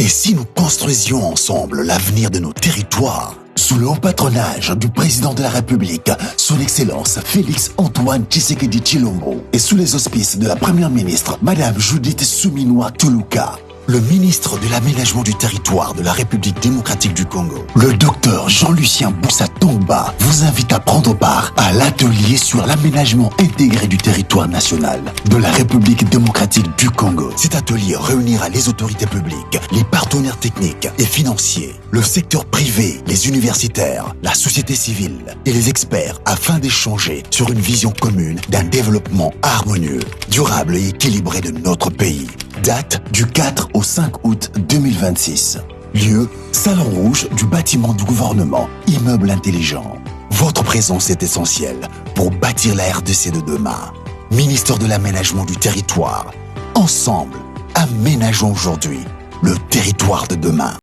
Et si nous construisions ensemble l'avenir de nos territoires, sous le haut patronage du président de la République, son Excellence Félix Antoine Tshisekedi Tshilombo, et sous les auspices de la Première ministre, Madame Judith Suminwa Tuluka, le ministre de l'Aménagement du Territoire de la République démocratique du Congo, le docteur Jean-Lucien Boussa-Tongba, vous invite à prendre part à l'atelier sur l'aménagement intégré du territoire national de la République démocratique du Congo. Cet atelier réunira les autorités publiques, les partenaires techniques et financiers, le secteur privé, les universitaires, la société civile et les experts afin d'échanger sur une vision commune d'un développement harmonieux, durable et équilibré de notre pays. Date du 4 au 5 août 2026. Lieu, Salon Rouge du bâtiment du gouvernement, immeuble intelligent. Votre présence est essentielle pour bâtir la RDC de demain. Ministère de l'Aménagement du Territoire. Ensemble, aménageons aujourd'hui le territoire de demain.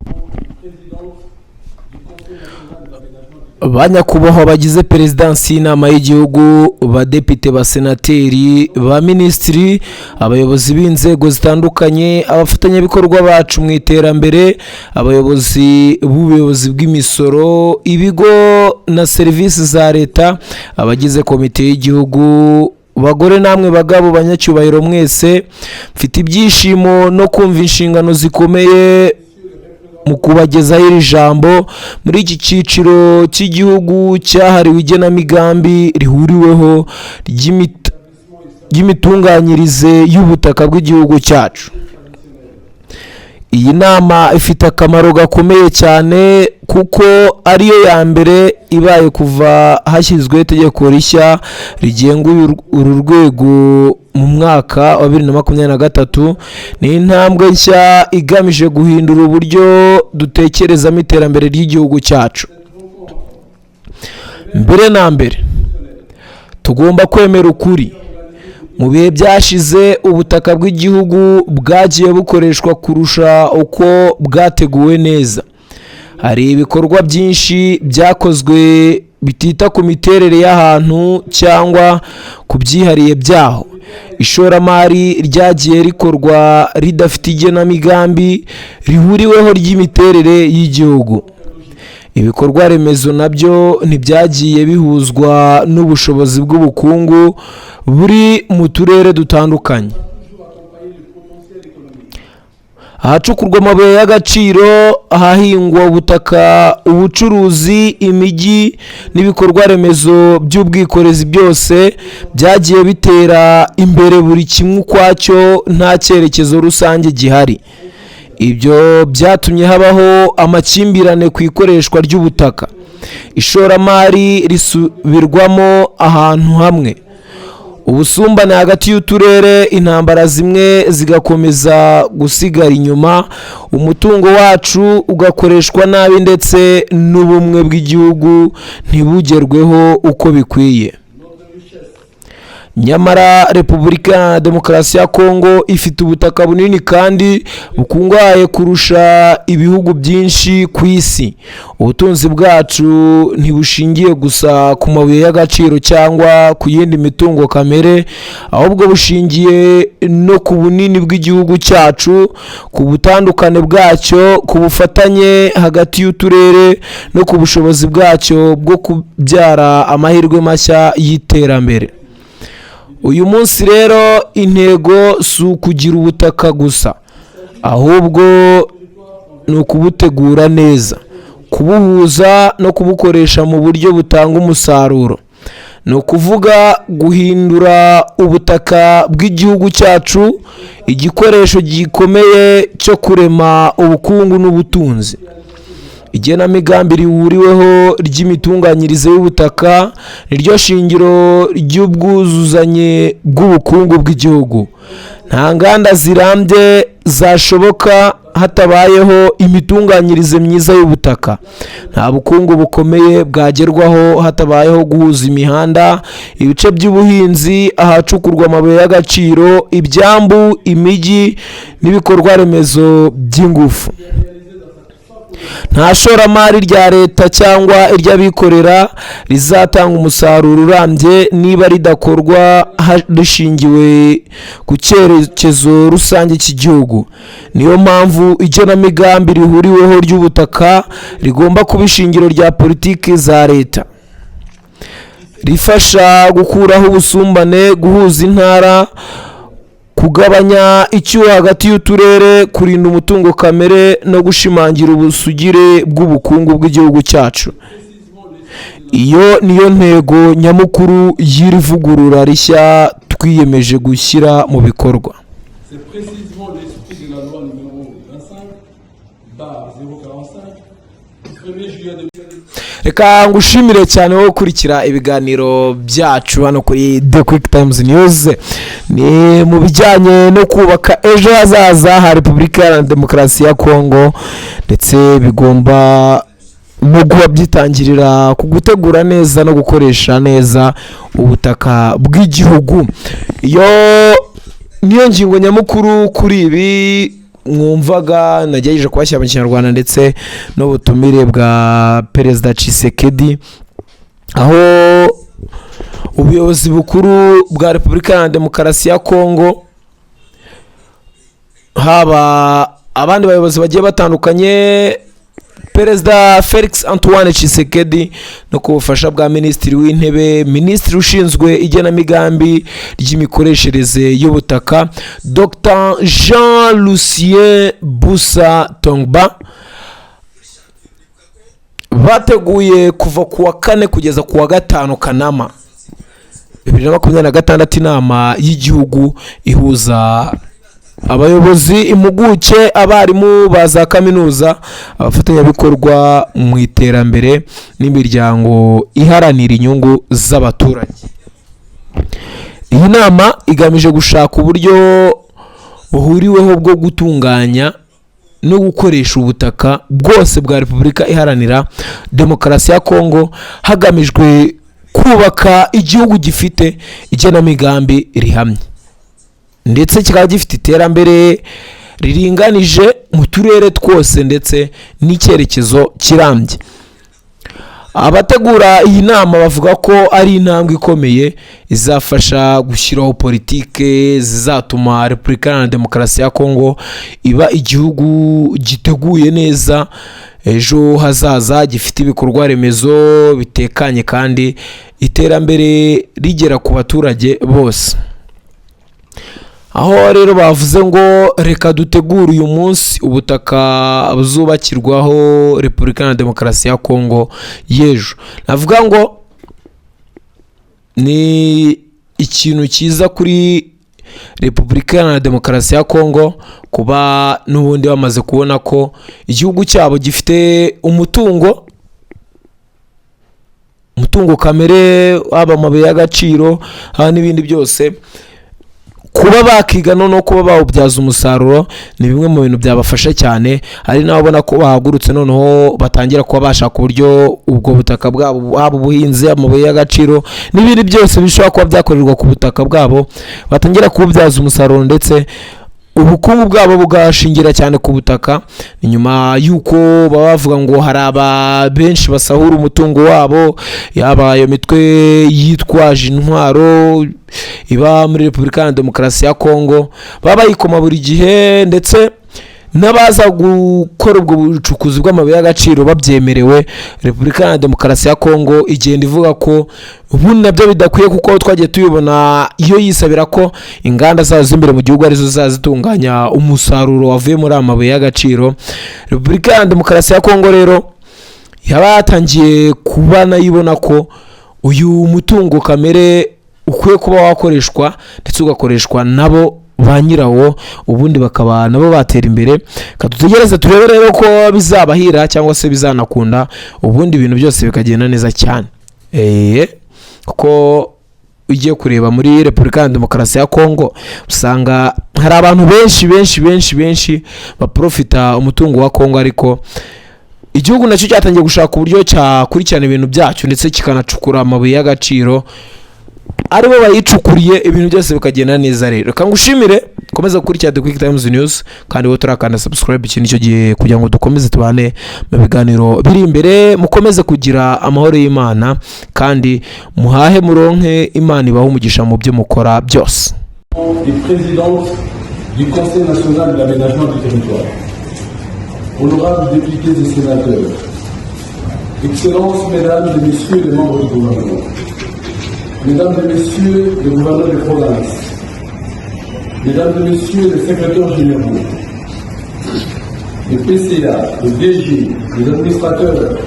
Banyakubahwa bagize perezidansi y'inama y'igihugu, badepite, basenateri, ba minisitiri, abayobozi b'inzego zitandukanye, abafatanyabikorwa bacu mu iterambere, abayobozi b'ubuyobozi bw'imisoro, ibigo na serivisi za leta, abagize komite y'igihugu, bagore namwe bagabo, banyacyubahiro mwese, mfite ibyishimo no kumva inshingano zikomeye mu kubagezaho iri jambo muri iki cyiciro cy'igihugu cyahariwe igenamigambi rihuriweho ry'imitunganyirize y'ubutaka bw'igihugu cyacu. Iyi nama ifite akamaro gakomeye cyane kuko ariyo ya mbere ibaye kuva hashyizweho itegeko rishya rigenga uru rwego mu mwaka wa 2023. Ni intambwe nshya igamije guhindura uburyo dutekerezamo iterambere ry'igihugu cyacu. Mbere na mbere tugomba kwemera ukuri. Mu bihe byashize ubutaka bw'igihugu bwagiye bukoreshwa kurusha uko bwateguwe neza. Hari ibikorwa byinshi byakozwe bitita ku miterere y'ahantu cyangwa ku byihariye byaho. Ishoramari ryagiye rikorwa ridafite igenamigambi rihuriweho ry'imiterere y'igihugu. Ibikorwa remezo nabyo ntibyagiye bihuzwa n'ubushobozi bw'ubukungu buri mu turere dutandukanye. Ahacukurwa amabuye y'agaciro, ahahingwa ubutaka, ubucuruzi, imijyi n'ibikorwa remezo by'ubwikorezi byose byagiye bitera imbere buri kimwe ukwacyo, nta cyerekezo rusange gihari. Ibyo byatumye habaho amakimbirane ku ikoreshwa ry'ubutaka. Ishoramari risubirwamo ahantu hamwe. Ubusumbane hagati y'uturere, intambara zimwe zigakomeza gusigara inyuma, umutungo wacu ugakoreshwa nabi ndetse n'ubumwe bw'igihugu ntibugerweho uko bikwiye. Nyamara Repubulika ya Demokarasi ya Kongo ifite ubutaka bunini kandi bukungahaye kurusha ibihugu byinshi ku isi. Ubutunzi bwacu ntibushingiye gusa ku mabuye y'agaciro cyangwa ku yindi mitungo kamere, ahubwo bushingiye no ku bunini bw'igihugu cyacu, ku butandukane bwacyo, ku bufatanye hagati y'uturere no ku bushobozi bwacyo bwo kubyara amahirwe mashya y'iterambere. Uyu munsi rero intego si ukugira ubutaka gusa, ahubwo ni ukubutegura neza, kubuhuza no kubukoresha mu buryo butanga umusaruro. Ni ukuvuga guhindura ubutaka bw'igihugu cyacu igikoresho gikomeye cyo kurema ubukungu n'ubutunzi. Igenamigambi rihuriweho ry'imitunganyirize y'ubutaka niryo shingiro ry'ubwuzuzanye bw'ubukungu bw'igihugu. Nta nganda zirambye zashoboka hatabayeho imitunganyirize myiza y'ubutaka. Nta bukungu bukomeye bwagerwaho hatabayeho guhuza imihanda, ibice by'ubuhinzi, ahacukurwa amabuye y'agaciro, ibyambu, imijyi n'ibikorwa remezo by'ingufu. nta shoramari rya leta cyangwa iry'abikorera rizatanga umusaruro urambye niba ridakorwa rishingiwe ku cyerekezo rusange cy'igihugu. Niyo mpamvu igenamigambi rihuriweho ry'ubutaka rigomba kuba ishingiro rya politiki za leta, rifasha gukuraho ubusumbane, guhuza intara, kugabanya icyuho hagati y'uturere, kurinda umutungo kamere no gushimangira ubusugire bw'ubukungu bw'igihugu cyacu. Iyo niyo ntego nyamukuru y'iri vugurura rishya twiyemeje gushyira mu bikorwa. Reka ngushimire cyane wo gukurikira ibiganiro byacu hano kuri The Quick Times News. Ni mu bijyanye no kubaka ejo hazaza ha Repubulika Iharanira Demokarasi ya Kongo, ndetse bigomba no kuba byitangirira ku gutegura neza no gukoresha neza ubutaka bw'igihugu. Iyo niyo ngingo nyamukuru kuri ibi mwumvaga nagerageje kubashyira mu Kinyarwanda ndetse n'ubutumire bwa Perezida Tshisekedi, aho ubuyobozi bukuru bwa Repubulika Iharanira Demokarasi ya Kongo, haba abandi bayobozi bagiye batandukanye, Perezida Felix Antoine Tshisekedi no ku bufasha bwa Minisitiri w'Intebe, Minisitiri ushinzwe igenamigambi ry'imikoreshereze y'ubutaka, Dr Jean-Lucien Busa Tongba, bateguye kuva ku wa 4 kugeza ku wa 5 Kanama 2026 inama y'igihugu ihuza abayobozi, impuguke, abarimu ba za kaminuza, abafatanyabikorwa mu iterambere n'imiryango iharanira inyungu z'abaturage. Iyi nama igamije gushaka uburyo buhuriweho bwo gutunganya no gukoresha ubutaka bwose bwa Repubulika Iharanira Demokarasi ya Kongo, hagamijwe kubaka igihugu gifite igenamigambi rihamye ndetse kikaba gifite iterambere riringanije mu turere twose ndetse n'icyerekezo kirambye. Abategura iyi nama bavuga ko ari intambwe ikomeye izafasha gushyiraho politike zizatuma Repubulika Iharanira Demokarasi ya Kongo iba igihugu giteguye neza ejo hazaza, gifite ibikorwa remezo bitekanye kandi iterambere rigera ku baturage bose. Aho rero bavuze ngo reka dutegure uyu munsi ubutaka buzubakirwaho Repubulika Iharanira Demokarasi ya Kongo y'ejo. Navuga ngo ni ikintu cyiza kuri Repubulika Iharanira Demokarasi ya Kongo kuba n'ubundi bamaze kubona ko igihugu cyabo gifite umutungo kamere, haba amabuye y'agaciro, haba n'ibindi byose. Kuba bakiga no kuba bawubyaza umusaruro ni bimwe mu bintu byabafasha cyane. Hari n'ababona ko bahagurutse noneho batangira kuba bashaka uburyo ubwo butaka bwabo, haba ubuhinzi, amabuye y'agaciro n'ibindi byose bishobora kuba byakorerwa ku butaka bwabo, batangira kububyaza umusaruro ndetse ubukungu bwabo bugashingira cyane ku butaka. Inyuma y'uko baba bavuga ngo hari benshi basahura umutungo wabo, yaba iyo mitwe yitwaje intwaro iba muri Repubulika Iharanira Demokarasi ya Kongo, baba bayikoma buri gihe, ndetse n'abaza gukora ubwo bucukuzi bw'amabuye y'agaciro babyemerewe. Repubulika Iharanira Demokarasi ya Kongo igenda ivuga ko ubundi nabyo bidakwiye, kuko twagiye tubibona iyo yisabira ko inganda zazo z'imbere mu gihugu arizo zazitunganya umusaruro wavuye muri amabuye y'agaciro. Repubulika Iharanira Demokarasi ya Kongo rero yaba yatangiye kuba nayibona ko uyu mutungo kamere ukwiye kuba wakoreshwa ndetse ugakoreshwa nabo ba nyirawo, ubundi bakaba nabo batera imbere. Katutegereze turebe rero ko bizabahira cyangwa se bizanakunda, ubundi ibintu byose bikagenda neza cyane. Kuko ugiye kureba muri Repubulika Iharanira Demokarasi ya Kongo usanga hari abantu benshi baprofita umutungo wa Kongo, ariko igihugu nacyo cyatangiye gushaka uburyo cyakurikirana ibintu byacyo ndetse kikanacukura amabuye y'agaciro, aribo bayicukuriye ibintu byose bikagenda neza. Rero kangushimire komeza gukurikira The Quick Times News kandi wowe turakanda subscribe, iki nicyo gihe kugira ngo dukomeze tubane mu biganiro biri imbere. Mukomeze kugira amahoro y'Imana kandi muhahe muronke Imana ibaho umugisha mu byo mukora byose. Présidente du Conseil national de l'aménagement du territoire, honorables députés et sénateurs, Excellences, Mesdames et Messieurs les membres du gouvernement, Mesdames et Messieurs les gouverneurs de province, Mesdames et Messieurs les secrétaires généraux, les PCA, les DG, les administrateurs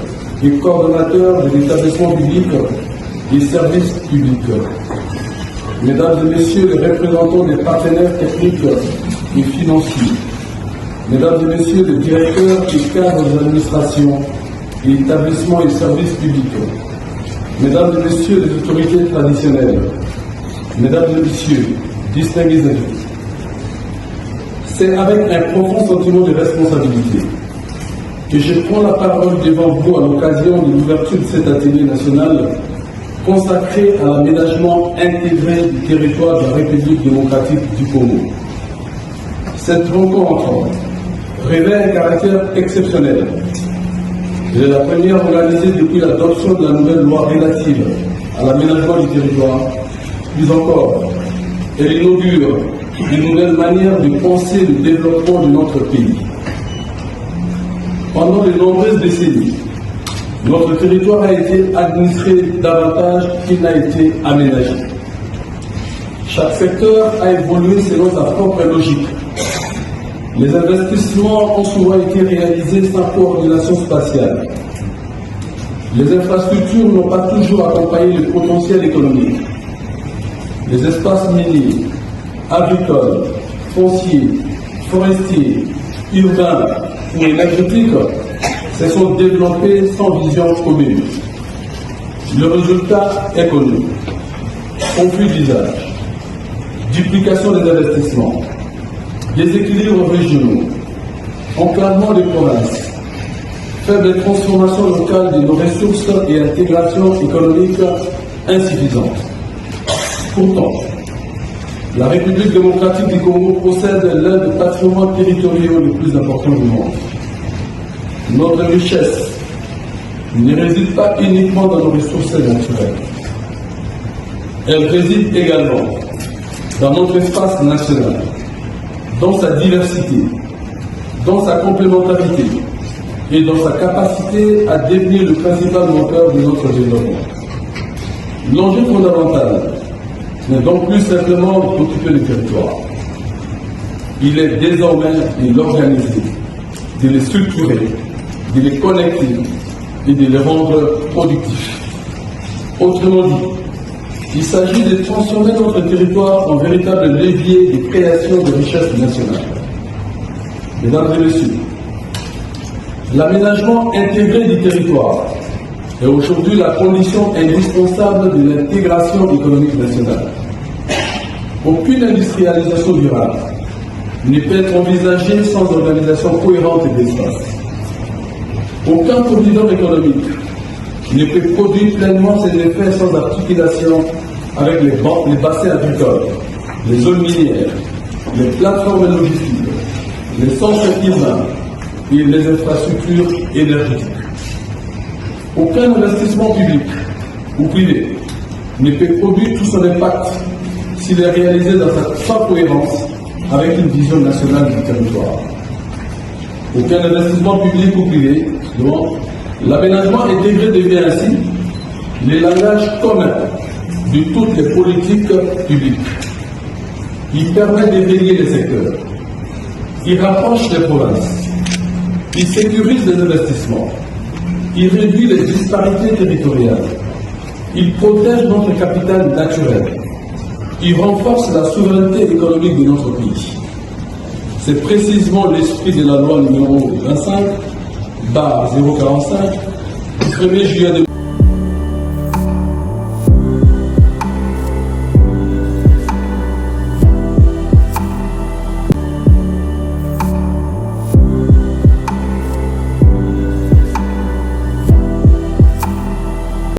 et coordonnateurs de l'établissement public et services publics, Mesdames et Messieurs les représentants des partenaires techniques et financiers, Mesdames et Messieurs les directeurs et cadres des administrations et établissements et services publics, Mesdames et Messieurs les autorités traditionnelles, Mesdames et Messieurs, distingués invités, c'est avec un profond sentiment de responsabilité que je prends la parole devant vous à l'occasion de l'ouverture de cet atelier national consacré à l'aménagement intégré du territoire de la République démocratique du Congo. Cette rencontre revêt un caractère exceptionnel. Elle est la première organisée depuis l'adoption de la nouvelle loi relative à l'aménagement du territoire. Plus encore, elle inaugure une nouvelle manière de penser le développement de notre pays. Pendant de nombreuses décennies, notre territoire a été administré davantage qu'il n'a été aménagé. Chaque secteur a évolué selon sa propre logique. Les investissements ont souvent été réalisés sans coordination spatiale. Les infrastructures n'ont pas toujours accompagné le potentiel économique. Les espaces miniers, agricoles, fonciers, forestiers, urbains ou énergétiques se sont développés sans vision commune. Le résultat est connu. Conflit d'usage, duplication des investissements, déséquilibres régionaux, enclavement des provinces, faible transformation locale de nos ressources et intégration économique insuffisante. Pourtant, la République démocratique du Congo possède l'un des patrimoines territoriaux les plus importants du monde. Notre richesse ne réside pas uniquement dans nos ressources naturelles. Elle réside également dans notre espace national, dans sa diversité, dans sa complémentarité et dans sa capacité à devenir le principal moteur de notre développement. L'enjeu fondamental n'est donc plus simplement d'occuper le territoire. Il est désormais de l'organiser, de les structurer, de les connecter et de les rendre productifs. Autrement dit, il s'agit de transformer notre territoire en véritable levier de création de richesses nationales. Mesdames et Messieurs, l'aménagement intégré du territoire est aujourd'hui la condition indispensable de l'intégration économique nationale. Aucune industrialisation durable ne peut être envisagée sans organisation cohérente d'espace. Aucun corridor économique ne peut produire pleinement ses effets sans articulation avec les bassins agricoles, les zones minières, les plateformes logistiques, les centres urbains et les infrastructures énergétiques. Aucun investissement public ou privé ne peut produire tout son impact s'il est réalisé sans cohérence avec une vision nationale du territoire. Aucun investissement public ou privé, l'aménagement intégré devient ainsi le langage commun de toutes les politiques publiques. Il permet de relier les secteurs, il rapproche les provinces, il sécurise les investissements, il réduit les disparités territoriales, il protège notre capital naturel, il renforce la souveraineté économique de notre pays. C'est précisément l'esprit de la loi numéro 25/045 du 1er juillet 2000.